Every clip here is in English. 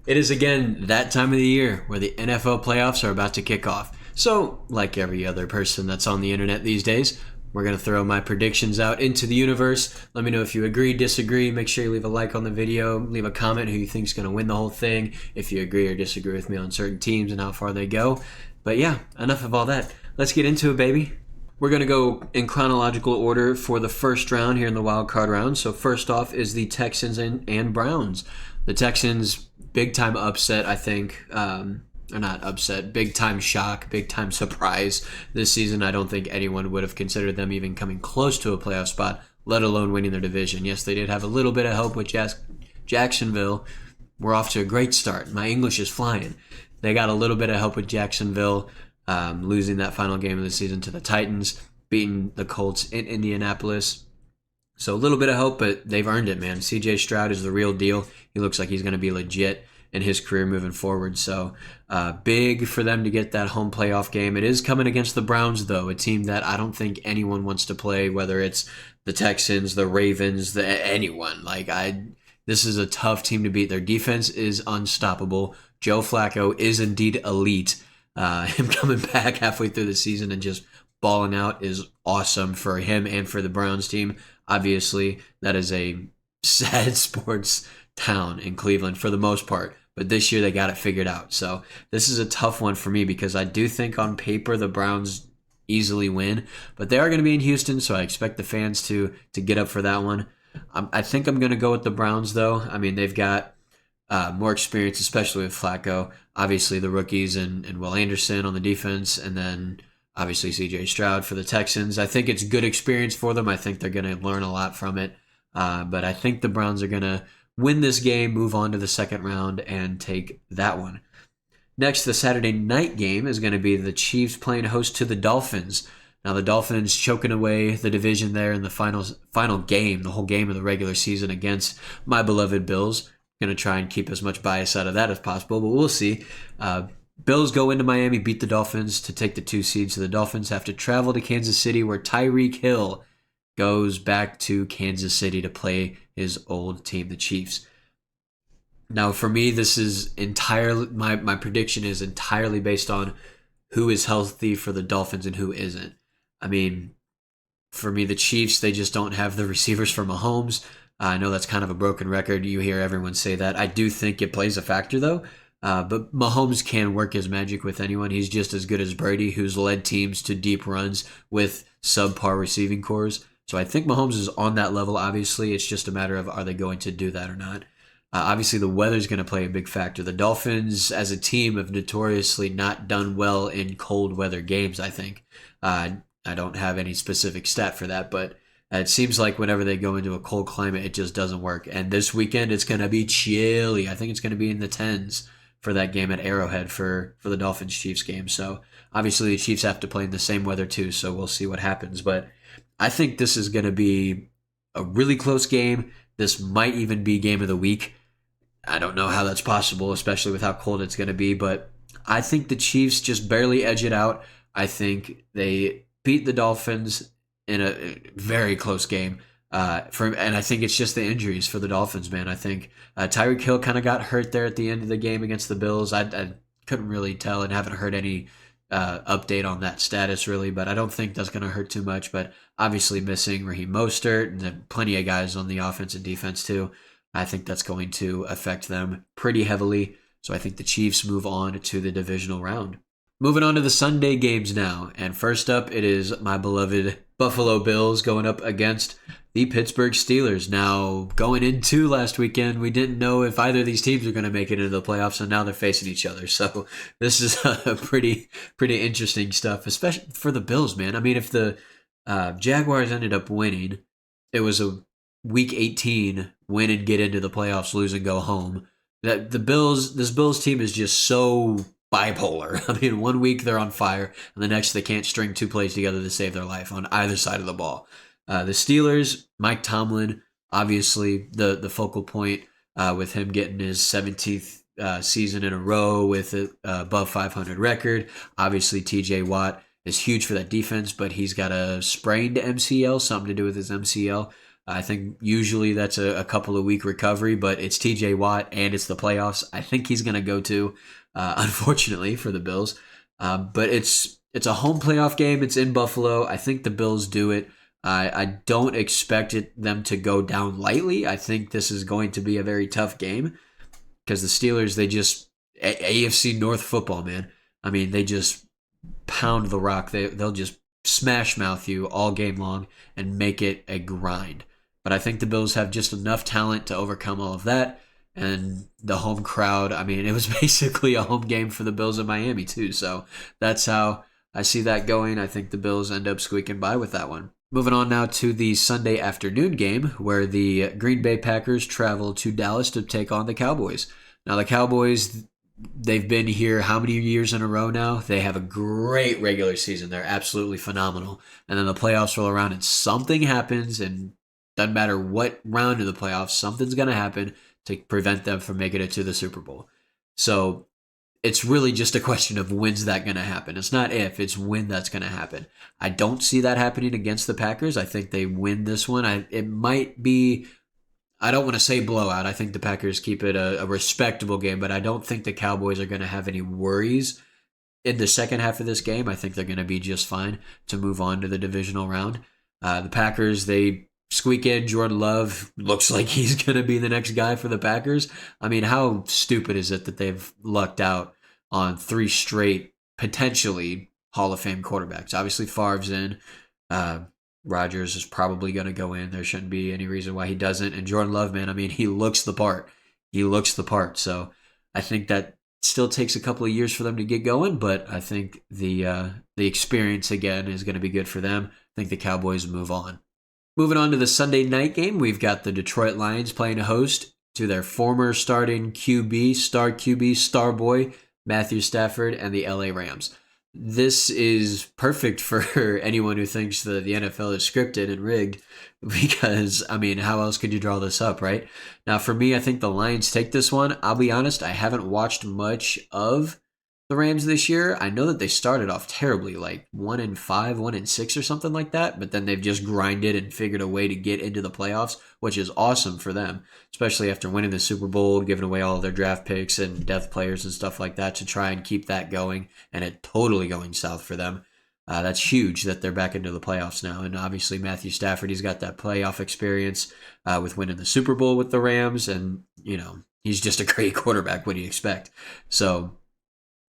It is again that time of the year where the NFL playoffs are about to kick off. So, like every other person that's on the internet these days, we're going to throw my predictions out into the universe. Let me know if you agree, disagree. Make sure you leave a like on the video, leave a comment who you think is going to win the whole thing, if you agree or disagree with me on certain teams and how far they go. But yeah, enough of all that. Let's get into it, baby. We're going to go in chronological order for the first round here in the wild card round. So first off is the Texans and Browns. The Texans, big time upset, I think. Or not upset, big time shock, big time surprise this season. I don't think anyone would have considered them even coming close to a playoff spot, let alone winning their division. Yes, they did have a little bit of help with Jacksonville. We're off to a great start. My English is flying. They got a little bit of help with Jacksonville, losing that final game of the season to the Titans, beating the Colts in Indianapolis. So a little bit of help, but they've earned it, man. CJ Stroud is the real deal. He looks like he's going to be legit in his career moving forward. So big for them to get that home playoff game. It is coming against the Browns, though, a team that I don't think anyone wants to play, whether it's the Texans, the Ravens, anyone. This is a tough team to beat. Their defense is unstoppable. Joe Flacco is indeed elite. Him coming back halfway through the season and just balling out is awesome for him and for the Browns team. Obviously, that is a sad sports town in Cleveland for the most part. But this year they got it figured out. So this is a tough one for me because I do think on paper the Browns easily win. But they are going to be in Houston, so I expect the fans to get up for that one. I think I'm going to go with the Browns, though. I mean, they've got more experience, especially with Flacco. Obviously, the rookies and Will Anderson on the defense, and then obviously C.J. Stroud for the Texans. I think it's good experience for them. I think they're going to learn a lot from it. But I think the Browns are going to win this game, move on to the second round, and take that one. Next, the Saturday night game is going to be the Chiefs playing host to the Dolphins. Now, the Dolphins choking away the division there in the final game, the whole game of the regular season against my beloved Bills. Going to try and keep as much bias out of that as possible, but we'll see. Bills go into Miami, beat the Dolphins to take the 2 seeds. So the Dolphins have to travel to Kansas City, where Tyreek Hill goes back to Kansas City to play his old team, the Chiefs. Now, for me, this is entirely my prediction is entirely based on who is healthy for the Dolphins and who isn't. I mean, for me, the Chiefs, they just don't have the receivers for Mahomes. I know that's kind of a broken record. You hear everyone say that. I do think it plays a factor, though. But Mahomes can work his magic with anyone. He's just as good as Brady, who's led teams to deep runs with subpar receiving cores. So I think Mahomes is on that level, obviously. It's just a matter of are they going to do that or not. Obviously, the weather's going to play a big factor. The Dolphins, as a team, have notoriously not done well in cold weather games, I think. I don't have any specific stat for that, but it seems like whenever they go into a cold climate, it just doesn't work. And this weekend, it's going to be chilly. I think it's going to be in the 10s for that game at Arrowhead for the Dolphins-Chiefs game. So obviously, the Chiefs have to play in the same weather too, so we'll see what happens. But I think this is going to be a really close game. This might even be game of the week. I don't know how that's possible, especially with how cold it's going to be, but I think the Chiefs just barely edge it out. I think they beat the Dolphins in a very close game. And I think it's just the injuries for the Dolphins, man. I think Tyreek Hill kind of got hurt there at the end of the game against the Bills. I couldn't really tell and haven't heard any update on that status really, but I don't think that's going to hurt too much. But obviously missing Raheem Mostert and then plenty of guys on the offense and defense too. I think that's going to affect them pretty heavily. So I think the Chiefs move on to the divisional round. Moving on to the Sunday games now. And first up, it is my beloved Buffalo Bills going up against the Pittsburgh Steelers. Now, going into last weekend, we didn't know if either of these teams were going to make it into the playoffs, and now they're facing each other. So this is pretty interesting stuff, especially for the Bills, man. I mean, if the Jaguars ended up winning, it was a Week 18 win and get into the playoffs, lose and go home. That this Bills team is just so bipolar. I mean, one week they're on fire, and the next they can't string 2 plays together to save their life on either side of the ball. The Steelers, Mike Tomlin, obviously the focal point with him getting his 17th season in a row with an above 500 record. Obviously, T.J. Watt is huge for that defense, but he's got a sprained MCL, something to do with his MCL. I think usually that's a couple of week recovery, but it's TJ Watt and it's the playoffs. I think he's going to go to, unfortunately for the Bills. But it's a home playoff game. It's in Buffalo. I think the Bills do it. I don't expect them to go down lightly. I think this is going to be a very tough game because the Steelers, they just AFC North football, man. I mean, they just pound the rock. They'll just smash mouth you all game long and make it a grind. But I think the Bills have just enough talent to overcome all of that. And the home crowd, I mean, it was basically a home game for the Bills in Miami too. So that's how I see that going. I think the Bills end up squeaking by with that one. Moving on now to the Sunday afternoon game where the Green Bay Packers travel to Dallas to take on the Cowboys. Now the Cowboys, they've been here how many years in a row now? They have a great regular season. They're absolutely phenomenal. And then the playoffs roll around and something happens, and doesn't matter what round of the playoffs, something's going to happen to prevent them from making it to the Super Bowl. So it's really just a question of when's that going to happen. It's not if, it's when that's going to happen. I don't see that happening against the Packers. I think they win this one. It might be, I don't want to say blowout. I think the Packers keep it a respectable game, but I don't think the Cowboys are going to have any worries in the second half of this game. I think they're going to be just fine to move on to the divisional round. The Packers, they squeak in. Jordan Love looks like he's going to be the next guy for the Packers. I mean, how stupid is it that they've lucked out on 3 straight, potentially Hall of Fame quarterbacks? Obviously, Favre's in. Rodgers is probably going to go in. There shouldn't be any reason why he doesn't. And Jordan Love, man, I mean, he looks the part. He looks the part. So I think that still takes a couple of years for them to get going, but I think the experience, again, is going to be good for them. I think the Cowboys move on. Moving on to the Sunday night game, we've got the Detroit Lions playing host to their former starting QB, star boy, Matthew Stafford, and the LA Rams. This is perfect for anyone who thinks that the NFL is scripted and rigged because, I mean, how else could you draw this up, right? Now, for me, I think the Lions take this one. I'll be honest, I haven't watched much of the Rams this year. I know that they started off terribly, like 1-5, 1-6 or something like that, but then they've just grinded and figured a way to get into the playoffs, which is awesome for them, especially after winning the Super Bowl, giving away all of their draft picks and depth players and stuff like that to try and keep that going, and it totally going south for them. That's huge that they're back into the playoffs now, and obviously Matthew Stafford, he's got that playoff experience with winning the Super Bowl with the Rams, and, you know, he's just a great quarterback. What do you expect? So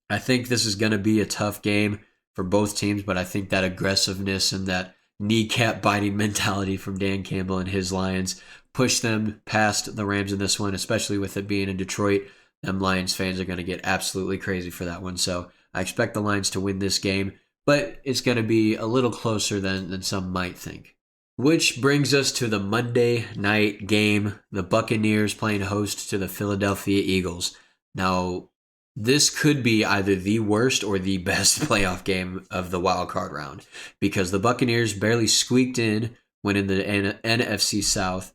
I think this is going to be a tough game for both teams, but I think that aggressiveness and that kneecap-biting mentality from Dan Campbell and his Lions push them past the Rams in this one, especially with it being in Detroit. Them Lions fans are going to get absolutely crazy for that one. So I expect the Lions to win this game, but it's going to be a little closer than some might think. Which brings us to the Monday night game, the Buccaneers playing host to the Philadelphia Eagles. Now, this could be either the worst or the best playoff game of the wild card round because the Buccaneers barely squeaked in when in the NFC South,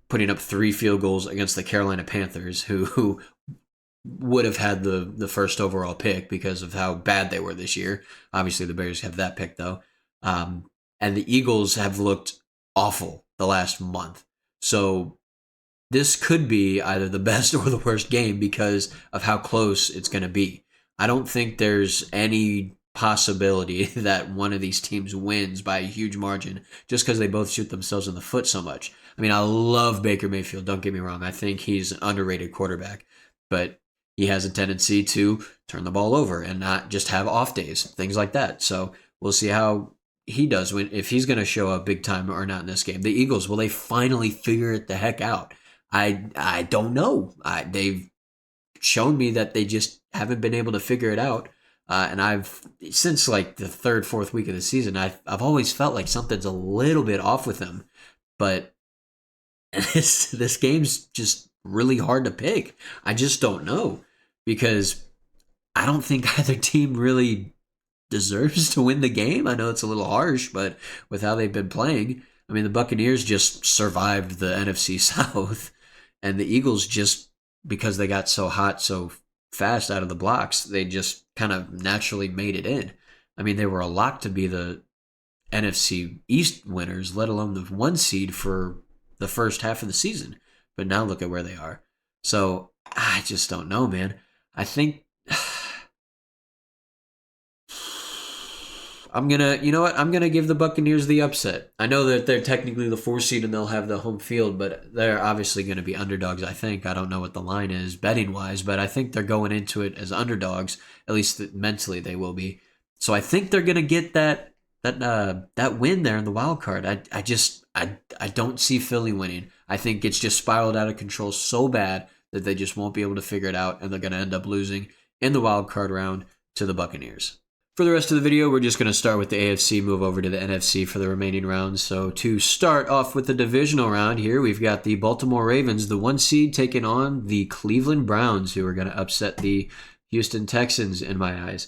putting up 3 field goals against the Carolina Panthers, who would have had the first overall pick because of how bad they were this year. Obviously, the Bears have that pick, though. And the Eagles have looked awful the last month. So this could be either the best or the worst game because of how close it's going to be. I don't think there's any possibility that one of these teams wins by a huge margin just because they both shoot themselves in the foot so much. I mean, I love Baker Mayfield. Don't get me wrong. I think he's an underrated quarterback, but he has a tendency to turn the ball over and not just have off days, things like that. So we'll see how he does if he's going to show up big time or not in this game. The Eagles, will they finally figure it the heck out? I don't know. They've shown me that they just haven't been able to figure it out. And I've, since like the 3rd, 4th week of the season, I've always felt like something's a little bit off with them. But this game's just really hard to pick. I just don't know because I don't think either team really deserves to win the game. I know it's a little harsh, but with how they've been playing, I mean, the Buccaneers just survived the NFC South. And the Eagles, just because they got so hot so fast out of the blocks, they just kind of naturally made it in. I mean, they were a lock to be the NFC East winners, let alone the 1 seed for the first half of the season. But now look at where they are. So I just don't know, man. I think you know what? I'm gonna give the Buccaneers the upset. I know that they're technically the 4 seed and they'll have the home field, but they're obviously gonna be underdogs. I think. I don't know what the line is betting wise, but I think they're going into it as underdogs. At least mentally, they will be. So I think they're gonna get that win there in the wild card. I don't see Philly winning. I think it's just spiraled out of control so bad that they just won't be able to figure it out, and they're gonna end up losing in the wild card round to the Buccaneers. For the rest of the video, we're just going to start with the AFC, move over to the NFC for the remaining rounds. So to start off with the divisional round here, we've got the Baltimore Ravens, the 1 seed, taking on the Cleveland Browns, who are going to upset the Houston Texans in my eyes.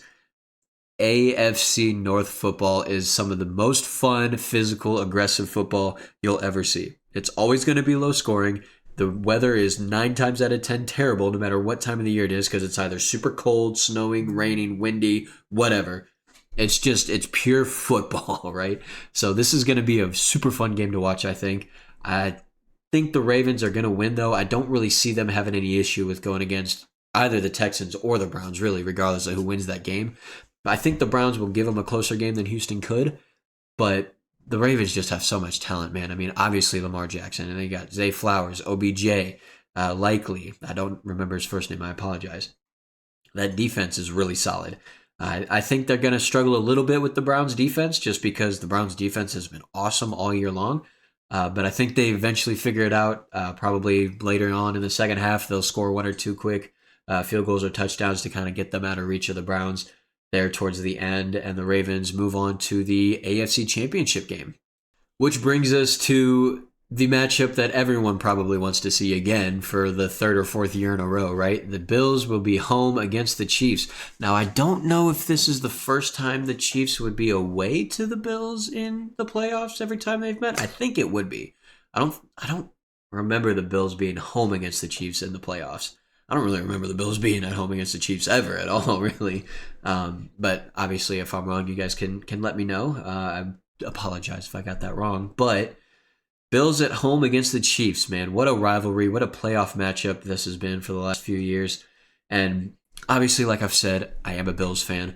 AFC North football is some of the most fun, physical, aggressive football you'll ever see. It's always going to be low scoring. The weather is 9 times out of 10 terrible, no matter what time of the year it is, because it's either super cold, snowing, raining, windy, whatever. It's pure football, right? So this is going to be a super fun game to watch, I think. I think the Ravens are going to win, though. I don't really see them having any issue with going against either the Texans or the Browns, really, regardless of who wins that game. I think the Browns will give them a closer game than Houston could, but the Ravens just have so much talent, man. I mean, obviously Lamar Jackson, and they got Zay Flowers, OBJ, Likely. I don't remember his first name. I apologize. That defense is really solid. I think they're going to struggle a little bit with the Browns defense just because the Browns defense has been awesome all year long. But I think they eventually figure it out. Probably later on in the second half, they'll score 1 or 2 quick field goals or touchdowns to kind of get them out of reach of the Browns there towards the end, and the Ravens move on to the AFC Championship game. Which brings us to the matchup that everyone probably wants to see again for the 3rd or 4th year in a row, right? The Bills will be home against the Chiefs. Now, I don't know if this is the first time the Chiefs would be away to the Bills in the playoffs every time they've met. I think it would be. I don't remember the Bills being home against the Chiefs in the playoffs. I don't really remember the Bills being at home against the Chiefs ever at all, really. But obviously, if I'm wrong, you guys can let me know. I apologize if I got that wrong. But Bills at home against the Chiefs, man. What a rivalry. What a playoff matchup this has been for the last few years. And obviously, like I've said, I am a Bills fan.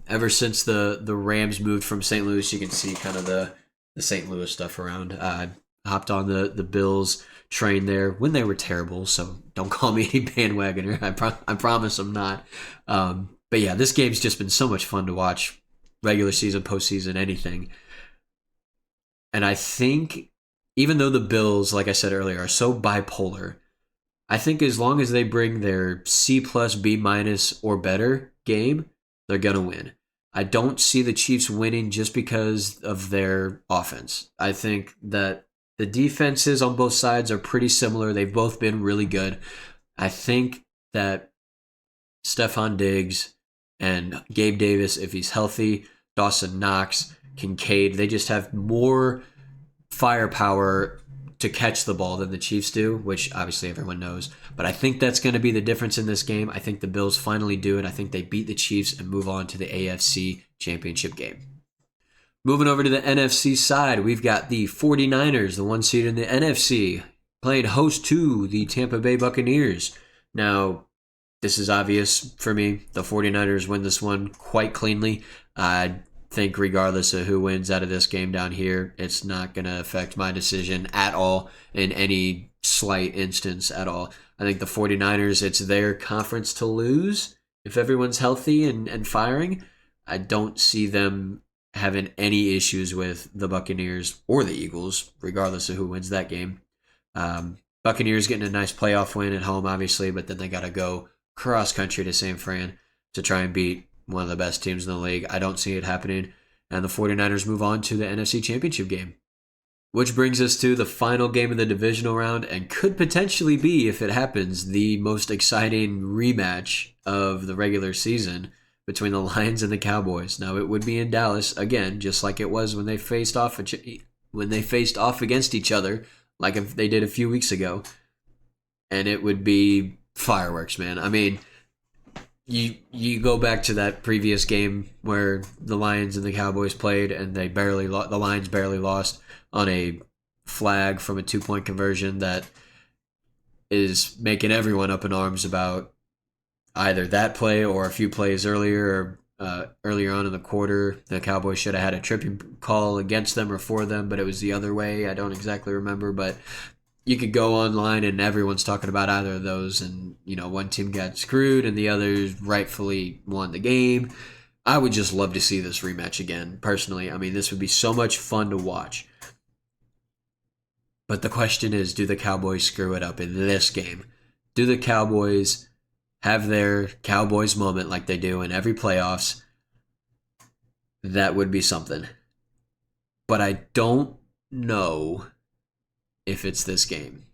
Ever since the Rams moved from St. Louis, you can see kind of the St. Louis stuff around. I hopped on the Bills train there when they were terrible, so don't call me any bandwagoner. I promise I'm not. But yeah, this game's just been so much fun to watch, regular season, postseason, anything. And I think even though the Bills, like I said earlier, are so bipolar, I think as long as they bring their C+, B- or better game, they're going to win. I don't see the Chiefs winning just because of their offense. I think that the defenses on both sides are pretty similar. They've both been really good. I think that Stephon Diggs and Gabe Davis, if he's healthy, Dawson Knox, Kincaid, they just have more firepower to catch the ball than the Chiefs do, which obviously everyone knows. But I think that's going to be the difference in this game. I think the Bills finally do it. I think they beat the Chiefs and move on to the AFC Championship game. Moving over to the NFC side, we've got the 49ers, the 1 seed in the NFC, playing host to the Tampa Bay Buccaneers. Now, this is obvious for me. The 49ers win this one quite cleanly. I think regardless of who wins out of this game down here, it's not going to affect my decision at all in any slight instance at all. I think the 49ers, it's their conference to lose if everyone's healthy and firing. I don't see them having any issues with the Buccaneers or the Eagles, regardless of who wins that game. Buccaneers getting a nice playoff win at home, obviously, but then they got to go cross-country to San Fran to try and beat one of the best teams in the league. I don't see it happening. And the 49ers move on to the NFC Championship game. Which brings us to the final game of the divisional round and could potentially be, if it happens, the most exciting rematch of the regular season between the Lions and the Cowboys. Now, it would be in Dallas, again, just like it was when they faced off against each other, like if they did a few weeks ago. And it would be fireworks, man. I mean, You go back to that previous game where the Lions and the Cowboys played, and the Lions barely lost on a flag from a 2 point conversion that is making everyone up in arms about either that play or a few plays earlier. Earlier on in the quarter, the Cowboys should have had a tripping call against them or for them, but it was the other way. I don't exactly remember, but you could go online and everyone's talking about either of those, and one team got screwed and the others rightfully won the game. I would just love to see this rematch again, personally. I mean, this would be so much fun to watch. But the question is, do the Cowboys screw it up in this game? Do the Cowboys have their Cowboys moment like they do in every playoffs? That would be something. But I don't know if it's this game.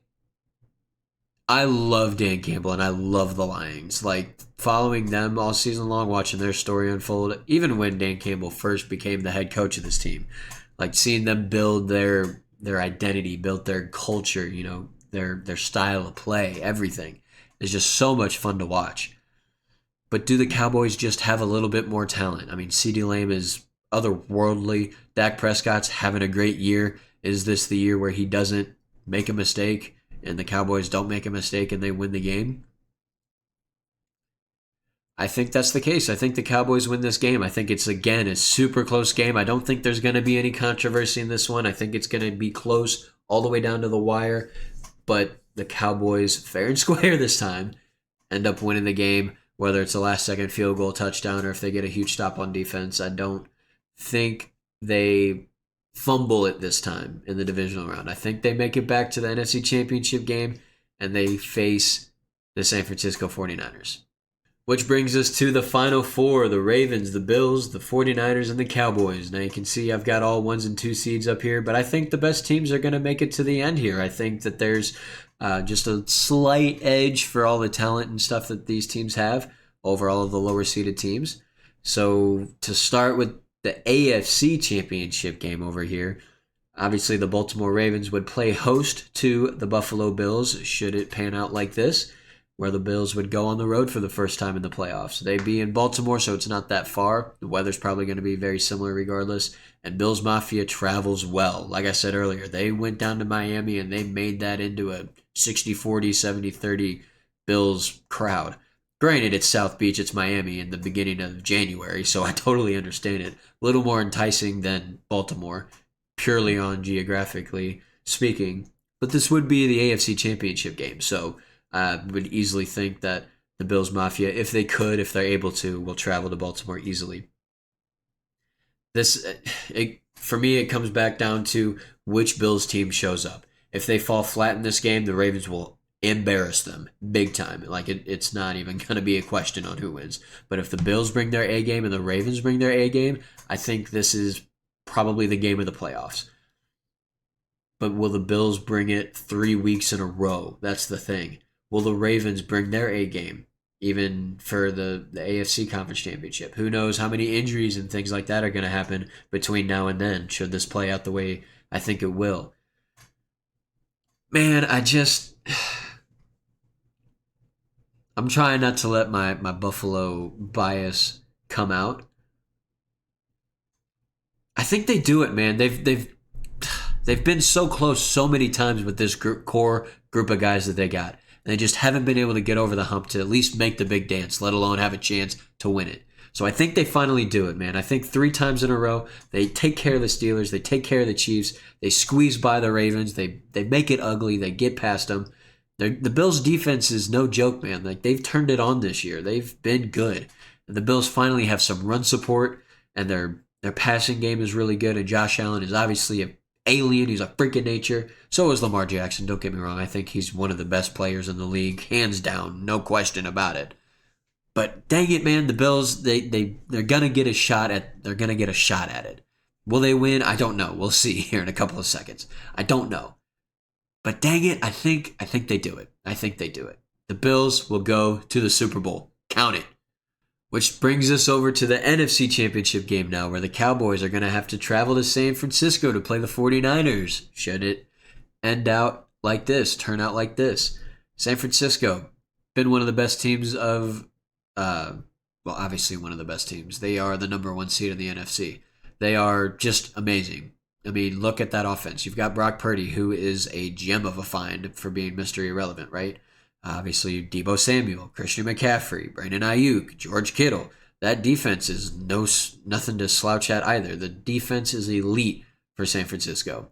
I love Dan Campbell and I love the Lions. Like, following them all season long, watching their story unfold, even when Dan Campbell first became the head coach of this team, like seeing them build their identity, build their culture, their style of play, everything is just so much fun to watch. But do the Cowboys just have a little bit more talent? I mean, CeeDee Lamb is otherworldly. Dak Prescott's having a great year. Is this the year where he doesn't make a mistake and the Cowboys don't make a mistake and they win the game? I think that's the case. I think the Cowboys win this game. I think it's, again, a super close game. I don't think there's going to be any controversy in this one. I think it's going to be close all the way down to the wire. But the Cowboys, fair and square this time, end up winning the game, whether it's a last-second field goal touchdown or if they get a huge stop on defense. I don't think they fumble it this time in the divisional round. I think they make it back to the NFC Championship game and they face the San Francisco 49ers. Which brings us to the final four: the Ravens, the Bills, the 49ers, and the Cowboys. Now you can see I've got all 1s and 2 seeds up here, but I think the best teams are going to make it to the end here. I think that there's just a slight edge for all the talent and stuff that these teams have over all of the lower seeded teams. So to start with the AFC Championship game over here, obviously the Baltimore Ravens would play host to the Buffalo Bills should it pan out like this, where the Bills would go on the road for the first time in the playoffs. They'd be in Baltimore, so it's not that far. The weather's probably going to be very similar regardless. And Bills Mafia travels well. Like I said earlier, they went down to Miami and they made that into a 60-40, 70-30 Bills crowd. Granted, it's South Beach, it's Miami in the beginning of January, so I totally understand it. A little more enticing than Baltimore, purely on geographically speaking. But this would be the AFC Championship game, so I would easily think that the Bills Mafia, if they're able to, will travel to Baltimore easily. For me, it comes back down to which Bills team shows up. If they fall flat in this game, the Ravens will embarrass them big time. Like, it's not even going to be a question on who wins. But if the Bills bring their A game and the Ravens bring their A game, I think this is probably the game of the playoffs. But will the Bills bring it 3 weeks in a row? That's the thing. Will the Ravens bring their A game, even for the AFC Conference Championship? Who knows how many injuries and things like that are going to happen between now and then, should this play out the way I think it will. Man, I'm trying not to let my Buffalo bias come out. I think they do it, man. They've been so close so many times with this core group of guys that they got. And they just haven't been able to get over the hump to at least make the big dance, let alone have a chance to win it. So I think they finally do it, man. I think 3 times in a row, they take care of the Steelers, they take care of the Chiefs, they squeeze by the Ravens, they make it ugly, they get past them. The Bills' defense is no joke, man. Like, they've turned it on this year. They've been good. And the Bills finally have some run support, and their passing game is really good, and Josh Allen is obviously an alien. He's a freak of nature. So is Lamar Jackson, don't get me wrong. I think he's one of the best players in the league, hands down, no question about it. But dang it, man, the Bills, they're gonna get a shot at it. Will they win? I don't know. We'll see here in a couple of seconds. I don't know. But dang it, I think they do it. I think they do it. The Bills will go to the Super Bowl. Count it. Which brings us over to the NFC Championship game now, where the Cowboys are going to have to travel to San Francisco to play the 49ers. Should it turn out like this? San Francisco, been one of the best teams of well, obviously one of the best teams. They are the number one seed in the NFC. They are just amazing. I mean, look at that offense. You've got Brock Purdy, who is a gem of a find for being Mr. Irrelevant, right? Obviously, Deebo Samuel, Christian McCaffrey, Brandon Ayuk, George Kittle. That defense is nothing to slouch at either. The defense is elite for San Francisco.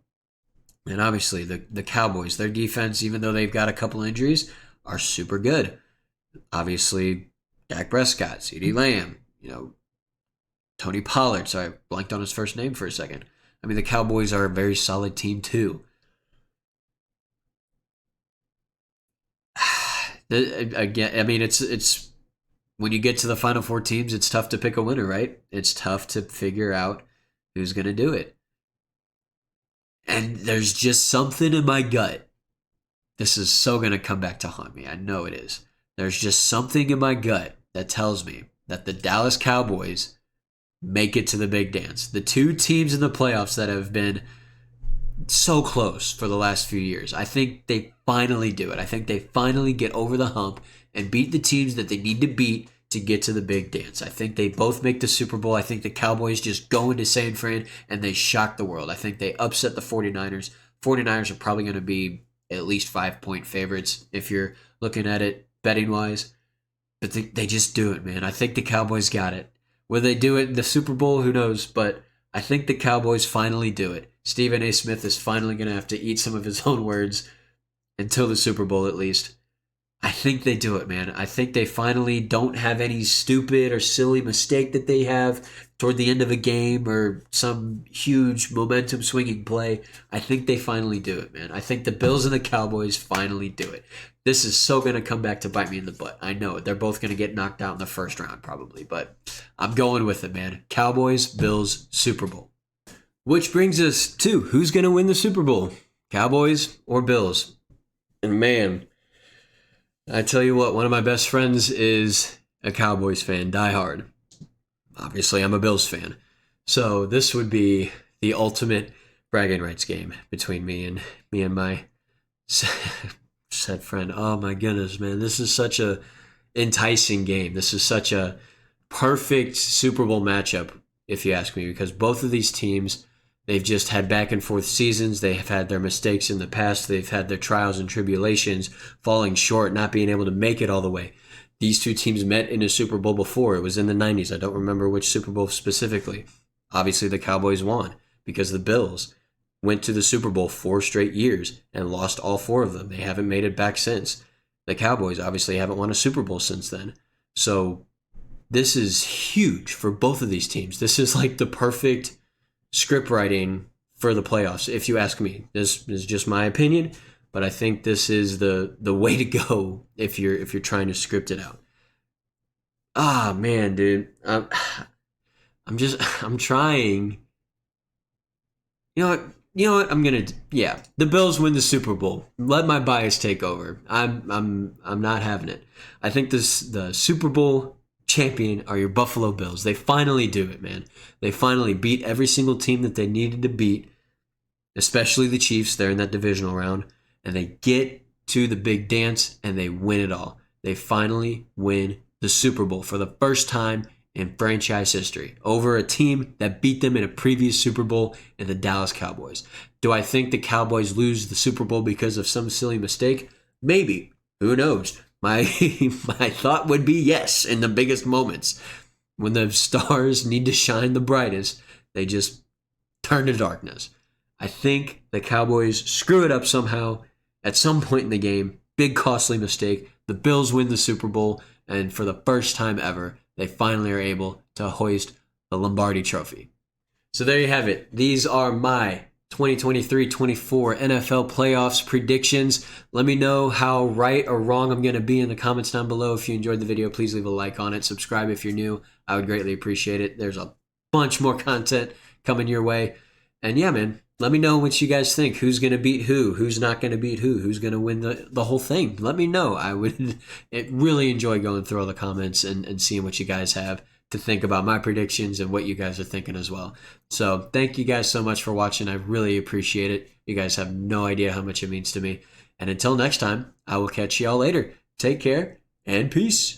And obviously, the Cowboys, their defense, even though they've got a couple injuries, are super good. Obviously, Dak Prescott, CeeDee Lamb, Tony Pollard. Sorry, I blanked on his first name for a second. I mean, the Cowboys are a very solid team, too. Again, I mean, it's when you get to the final four teams, it's tough to pick a winner, right? It's tough to figure out who's going to do it. And there's just something in my gut. This is so going to come back to haunt me. I know it is. There's just something in my gut that tells me that the Dallas Cowboys make it to the big dance. The two teams in the playoffs that have been so close for the last few years, I think they finally do it. I think they finally get over the hump and beat the teams that they need to beat to get to the big dance. I think they both make the Super Bowl. I think the Cowboys just go into San Fran and they shock the world. I think they upset the 49ers. 49ers are probably going to be at least 5-point favorites if you're looking at it betting-wise. But they just do it, man. I think the Cowboys got it. Will they do it in the Super Bowl? Who knows? But I think the Cowboys finally do it. Stephen A. Smith is finally going to have to eat some of his own words until the Super Bowl at least. I think they do it, man. I think they finally don't have any stupid or silly mistake that they have toward the end of a game or some huge momentum swinging play. I think they finally do it, man. I think the Bills and the Cowboys finally do it. This is so going to come back to bite me in the butt. I know it. They're both going to get knocked out in the first round probably, but I'm going with it, man. Cowboys, Bills, Super Bowl. Which brings us to who's going to win the Super Bowl, Cowboys or Bills? And man, I tell you what, one of my best friends is a Cowboys fan, die hard. Obviously, I'm a Bills fan. So this would be the ultimate bragging rights game between me and my said friend. Oh my goodness, man. This is such a enticing game. This is such a perfect Super Bowl matchup, if you ask me, because both of these teams, they've just had back and forth seasons. They have had their mistakes in the past. They've had their trials and tribulations, falling short, not being able to make it all the way. These two teams met in a Super Bowl before. It was in the 90s. I don't remember which Super Bowl specifically. Obviously, the Cowboys won because the Bills went to the Super Bowl 4 straight years and lost all 4 of them. They haven't made it back since. The Cowboys obviously haven't won a Super Bowl since then. So this is huge for both of these teams. This is like the perfect script writing for the playoffs, if you ask me. This is just my opinion, but I think this is the way to go if you're trying to script it out. Ah, man, dude. I'm trying. You know what? The Bills win the Super Bowl. Let my bias take over. I'm not having it. I think the Super Bowl champion are your Buffalo Bills. They finally do it, man. They finally beat every single team that they needed to beat, especially the Chiefs. They're in that divisional round, and they get to the big dance, and they win it all. They finally win the Super Bowl for the first time in franchise history over a team that beat them in a previous Super Bowl in the Dallas Cowboys. Do I think the Cowboys lose the Super Bowl because of some silly mistake? Maybe. Who knows? My thought would be yes in the biggest moments. When the stars need to shine the brightest, they just turn to darkness. I think the Cowboys screw it up somehow at some point in the game. Big costly mistake. The Bills win the Super Bowl, and for the first time ever, they finally are able to hoist the Lombardi Trophy. So there you have it. These are my 2023-24 NFL playoffs predictions. Let me know how right or wrong I'm going to be in the comments down below. If you enjoyed the video, please leave a like on it. Subscribe if you're new. I would greatly appreciate it. There's a bunch more content coming your way. And yeah, man, let me know what you guys think. Who's going to beat who's not going to beat who's going to win the whole thing. Let me know. I would really enjoy going through all the comments and seeing what you guys have to think about my predictions and what you guys are thinking as well. So thank you guys so much for watching. I really appreciate it. You guys have no idea how much it means to me. And until next time, I will catch y'all later. Take care and peace.